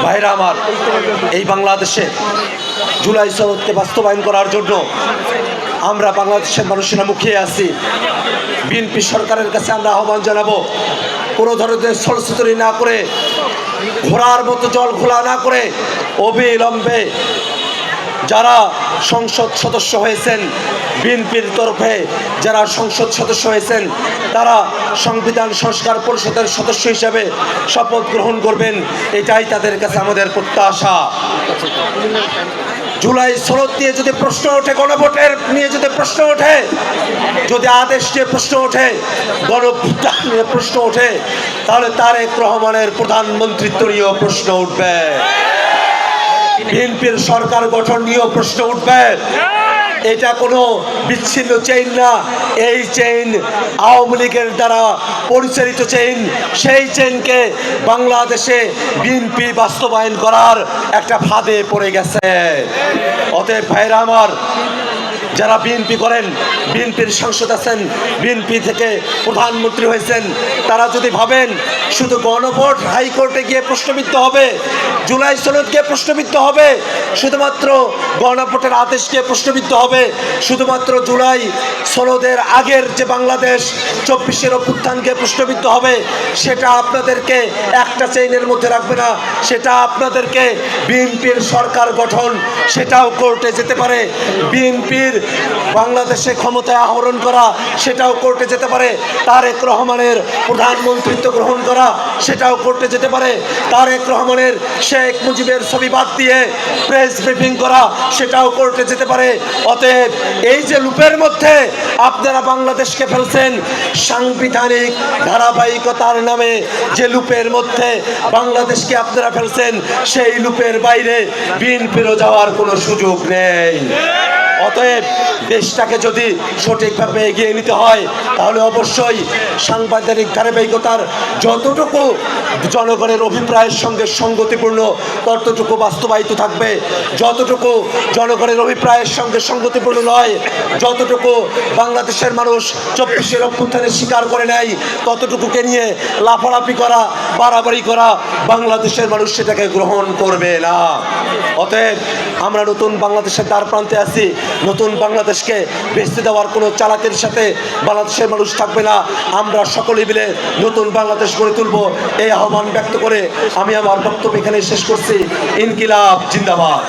ভাইরা আমার, এই বাংলাদেশে জুলাই সনদকে বাস্তবায়ন করার জন্য আমরা বাংলাদেশের মানুষেরা মুখিয়ে আছি। বিএনপি সরকারের কাছে আমরা আহ্বান জানাবো, কোনো ধরনের ছলছুতরি না করে, ঘোড়ার মতো জল ঘোলা না করে অবিলম্বে যারা সংসদ সদস্য হয়েছেন, বিএনপির তরফে যারা সংসদ সদস্য হয়েছেন, তারা সংবিধান সংস্কার পরিষদের সদস্য হিসাবে শপথ গ্রহণ করবেন। এটাই তাদের কাছে আমাদের প্রত্যাশা। জুলাই সনদ নিয়ে যদি প্রশ্ন ওঠে, গণভোটের নিয়ে যদি প্রশ্ন ওঠে, যদি আদেশ নিয়ে প্রশ্ন ওঠে, গণভোট নিয়ে প্রশ্ন ওঠে, তাহলে তারেক রহমানের প্রধানমন্ত্রিত্ব নিয়েও প্রশ্ন উঠবে, বিএনপির সরকার গঠন নিয়েও প্রশ্ন উঠবে। এটা কোনো বিচ্ছিন্ন চেইন না, এই চেইন আওয়ামী লীগের দ্বারা পরিচালিত চেইন। সেই চেইনকে বাংলাদেশে বিএনপি বাস্তবায়ন করার একটা ফাঁদে পড়ে গেছে। অতএব ভাইরা আমার, যারা বিএনপি করেন, বিএনপির সাংসদ আছেন, বিএনপি থেকে প্রধানমন্ত্রী হয়েছেন, তারা যদি ভাবেন শুধু গণভোট হাইকোর্টে গিয়ে প্রশ্নবিদ্ধ হবে, জুলাই সনদকে প্রশ্নবিদ্ধ হবে, শুধুমাত্র গণভোটের আদেশকে প্রশ্নবিদ্ধ হবে, শুধুমাত্র জুলাই সনদের আগের যে বাংলাদেশ 24-এর অভ্যুত্থানকে প্রশ্নবিদ্ধ হবে, সেটা আপনাদেরকে একটা চেইনের মধ্যে রাখবে না। সেটা আপনাদেরকে বিএনপির সরকার গঠন, সেটাও কোর্টে যেতে পারে। বিএনপির বাংলাদেশে ক্ষমতায় আহরণ করা, সেটাও কোর্টে যেতে পারে। তারেক রহমানের প্রধানমন্ত্রিত্ব গ্রহণ করা, সেটাও কোর্টে যেতে পারে। তারেক রহমানের শেখ মুজিবের ছবি বাদ দিয়ে প্রেস ব্রিফিং করা, সেটাও কোর্টে যেতে পারে। অতএব এই যে লুপের মধ্যে আপনারা বাংলাদেশকে ফেলছেন, সাংবিধানিক ধারাবাহিকতার নামে যে লুপের মধ্যে বাংলাদেশকে আপনারা ফেলছেন, সেই লুপের বাইরে বিএনপিরও যাওয়ার কোনো সুযোগ নেই। অতএব দেশটাকে যদি সঠিকভাবে এগিয়ে নিতে হয়, তাহলে অবশ্যই সাংবিধানিক ধারাবাহিকতার যতটুকু জনগণের অভিপ্রায়ের সঙ্গে সঙ্গতিপূর্ণ, ততটুকু বাস্তবায়িত থাকবে। যতটুকু জনগণের অভিপ্রায়ের সঙ্গে সঙ্গতিপূর্ণ নয়, যতটুকু বাংলাদেশের মানুষ 24-এর অভ্যুত্থানে স্বীকার করে নেয়, ততটুকুকে নিয়ে লাফালাফি করা, বাড়াবাড়ি করা, বাংলাদেশের মানুষ সেটাকে গ্রহণ করবে না। অতএব আমরা নতুন বাংলাদেশের দ্বার প্রান্তে আছি। নতুন বাংলাদেশকে বেচতে দেওয়ার কোনো চালাকের সাথে বাংলাদেশের মানুষ থাকবে না। আমরা সকলে মিলে নতুন বাংলাদেশ গড়ে তুলব, এই আহ্বান ব্যক্ত করে আমি আমার বক্তব্য এখানে শেষ করছি। ইনকিলাব জিন্দাবাদ।